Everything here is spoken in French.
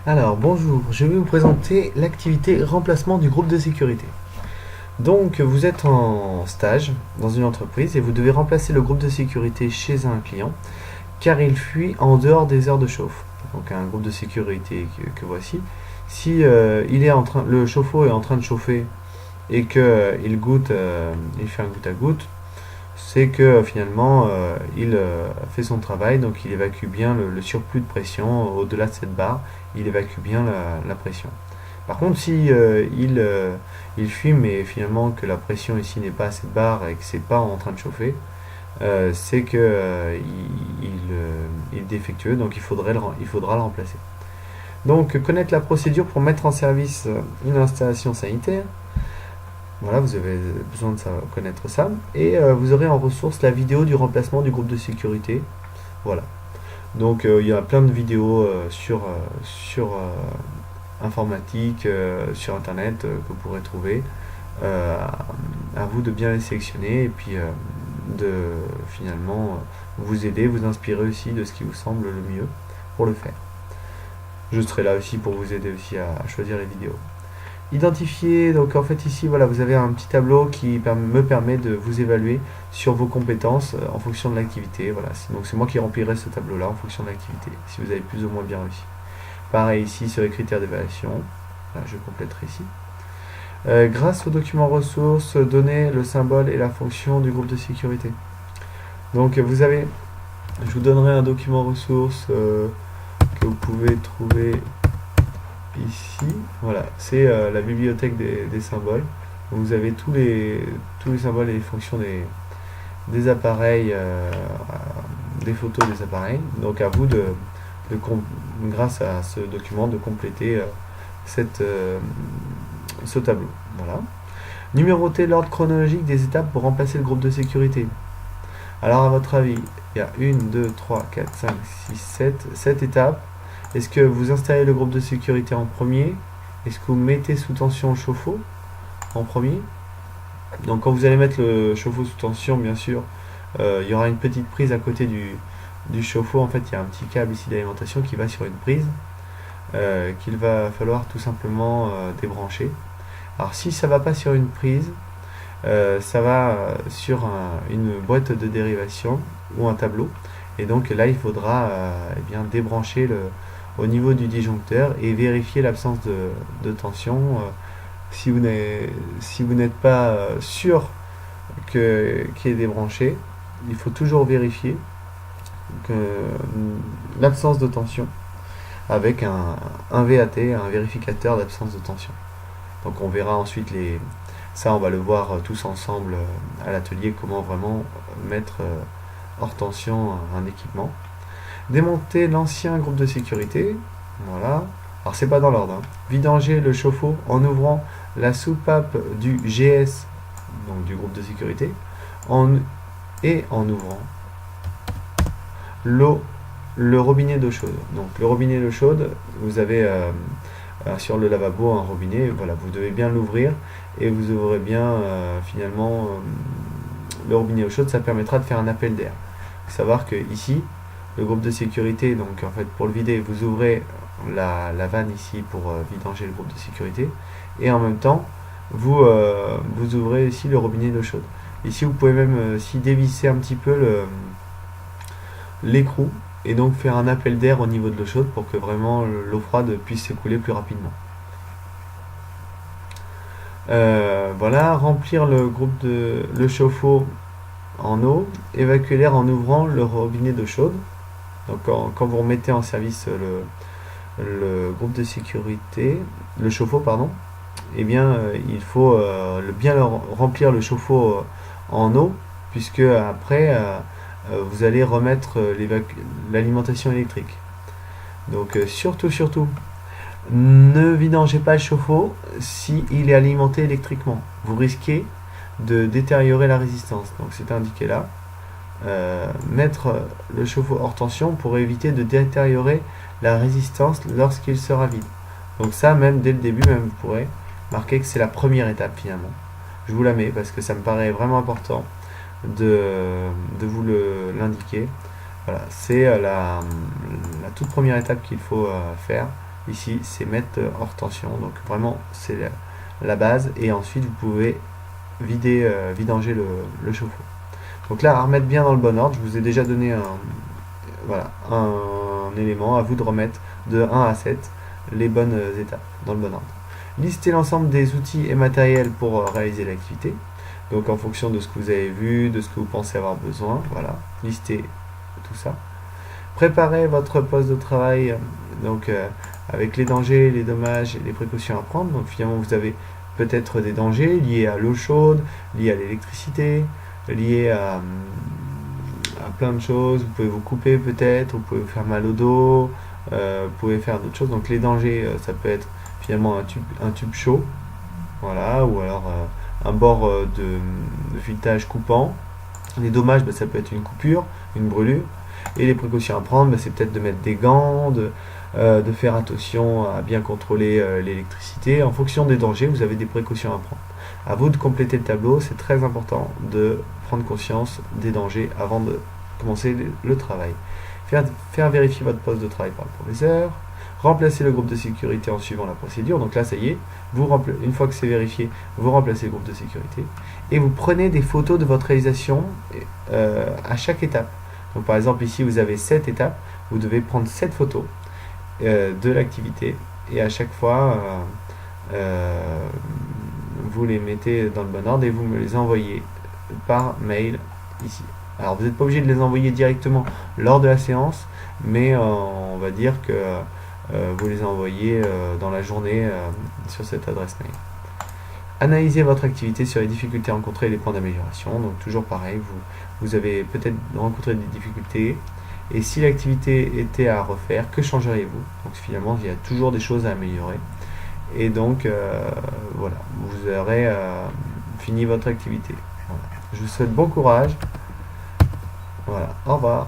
Alors bonjour, je vais vous présenter l'activité remplacement du groupe de sécurité. Donc vous êtes en stage dans une entreprise et vous devez remplacer le groupe de sécurité chez un client car il fuit en dehors des heures de chauffe. Donc un groupe de sécurité que voici. Si le chauffe-eau est en train de chauffer et que il fait un goutte à goutte, c'est que finalement il fait son travail, donc il évacue bien le surplus de pression au-delà de cette barre, il évacue bien la pression. Par contre, si il fume mais finalement que la pression ici n'est pas à cette barre et que c'est pas en train de chauffer, c'est que il est défectueux, donc il faudra le remplacer. Donc connaître la procédure pour mettre en service une installation sanitaire. Voilà, vous avez besoin de connaître ça. Et vous aurez en ressource la vidéo du remplacement du groupe de sécurité. Voilà. Donc il y a plein de vidéos sur informatique, sur internet que vous pourrez trouver. À vous de bien les sélectionner et puis de finalement vous aider, vous inspirer aussi de ce qui vous semble le mieux pour le faire. Je serai là aussi pour vous aider aussi à choisir les vidéos. Identifier, donc en fait ici voilà, vous avez un petit tableau qui me permet de vous évaluer sur vos compétences en fonction de l'activité. Voilà, donc c'est moi qui remplirai ce tableau là en fonction de l'activité, si vous avez plus ou moins bien réussi. Pareil ici sur les critères d'évaluation, voilà, je compléterai ici. Grâce au document ressources, donner le symbole et la fonction du groupe de sécurité. Donc je vous donnerai un document ressources que vous pouvez trouver ici. Voilà, c'est la bibliothèque des symboles. Donc vous avez tous les symboles et les fonctions des appareils, des photos des appareils. Donc à vous grâce à ce document, de compléter ce tableau. Voilà. Numéroter l'ordre chronologique des étapes pour remplacer le groupe de sécurité. Alors à votre avis, il y a 1, 2, 3, 4, 5, 6, 7 étapes. Est-ce que vous installez le groupe de sécurité en premier? Est-ce que vous mettez sous tension le chauffe-eau en premier? Donc quand vous allez mettre le chauffe-eau sous tension, bien sûr, il y aura une petite prise à côté du chauffe-eau. En fait, il y a un petit câble ici d'alimentation qui va sur une prise qu'il va falloir tout simplement débrancher. Alors si ça ne va pas sur une prise, ça va sur une boîte de dérivation ou un tableau. Et donc là, il faudra bien débrancher au niveau du disjoncteur et vérifier l'absence de tension. Si vous n'êtes pas sûr qu'il est débranché, il faut toujours vérifier que l'absence de tension avec un VAT, un vérificateur d'absence de tension. Donc on verra ensuite ça on va le voir tous ensemble à l'atelier, comment vraiment mettre hors tension un équipement. Démonter l'ancien groupe de sécurité, voilà. Alors c'est pas dans l'ordre. Vidanger le chauffe-eau en ouvrant la soupape du GS, donc du groupe de sécurité, et en ouvrant le robinet d'eau chaude. Donc le robinet d'eau chaude, vous avez sur le lavabo un robinet, voilà, vous devez bien l'ouvrir et vous ouvrez bien finalement le robinet d'eau chaude, ça permettra de faire un appel d'air. Il faut savoir que ici, le groupe de sécurité, donc en fait pour le vider, vous ouvrez la vanne ici pour vidanger le groupe de sécurité et en même temps vous ouvrez ici le robinet d'eau chaude. Ici vous pouvez même dévisser un petit peu l'écrou et donc faire un appel d'air au niveau de l'eau chaude pour que vraiment l'eau froide puisse s'écouler plus rapidement. Voilà, remplir le chauffe-eau en eau, évacuer l'air en ouvrant le robinet d'eau chaude. Donc quand vous remettez en service le groupe de sécurité, le chauffe-eau pardon, eh bien il faut bien remplir le chauffe-eau en eau, puisque après vous allez remettre l'alimentation électrique. Donc surtout, ne vidangez pas le chauffe-eau s'il est alimenté électriquement. Vous risquez de détériorer la résistance. Donc c'est indiqué là. Mettre le chauffe-eau hors tension pour éviter de détériorer la résistance lorsqu'il sera vide. Donc ça, même dès le début, même vous pourrez marquer que c'est la première étape finalement. Je vous la mets parce que ça me paraît vraiment important de vous l'indiquer. Voilà, c'est la toute première étape qu'il faut faire ici c'est mettre hors tension, donc vraiment c'est la base, et ensuite vous pouvez vidanger le chauffe-eau. Donc là, à remettre bien dans le bon ordre, je vous ai déjà donné un élément, à vous de remettre de 1 à 7 les bonnes étapes dans le bon ordre. Listez l'ensemble des outils et matériels pour réaliser l'activité. Donc en fonction de ce que vous avez vu, de ce que vous pensez avoir besoin, voilà, listez tout ça. Préparez votre poste de travail donc avec les dangers, les dommages et les précautions à prendre. Donc finalement vous avez peut-être des dangers liés à l'eau chaude, liés à l'électricité, liés à plein de choses. Vous pouvez vous couper peut-être, vous pouvez vous faire mal au dos, vous pouvez faire d'autres choses. Donc les dangers, ça peut être finalement un tube chaud, voilà, ou alors un bord de filetage coupant. Les dommages, ça peut être une coupure, une brûlure. Et les précautions à prendre, c'est peut-être de mettre des gants, de faire attention à bien contrôler l'électricité. En fonction des dangers, vous avez des précautions à prendre. À vous de compléter le tableau, c'est très important de prendre conscience des dangers avant de commencer le travail. Faire vérifier votre poste de travail par le professeur. Remplacer le groupe de sécurité en suivant la procédure. Donc là, ça y est, une fois que c'est vérifié, vous remplacez le groupe de sécurité. Et vous prenez des photos de votre réalisation à chaque étape. Donc par exemple, ici, vous avez 7 étapes. Vous devez prendre 7 photos de l'activité. Et à chaque fois, vous les mettez dans le bon ordre et vous me les envoyez par mail ici. Alors vous n'êtes pas obligé de les envoyer directement lors de la séance, mais on va dire que vous les envoyez dans la journée sur cette adresse mail. Analysez votre activité sur les difficultés rencontrées et les points d'amélioration. Donc toujours pareil, vous avez peut-être rencontré des difficultés. Et si l'activité était à refaire, que changeriez-vous? Donc finalement, il y a toujours des choses à améliorer. Et donc, voilà, vous aurez fini votre activité. Voilà. Je vous souhaite bon courage. Voilà, au revoir.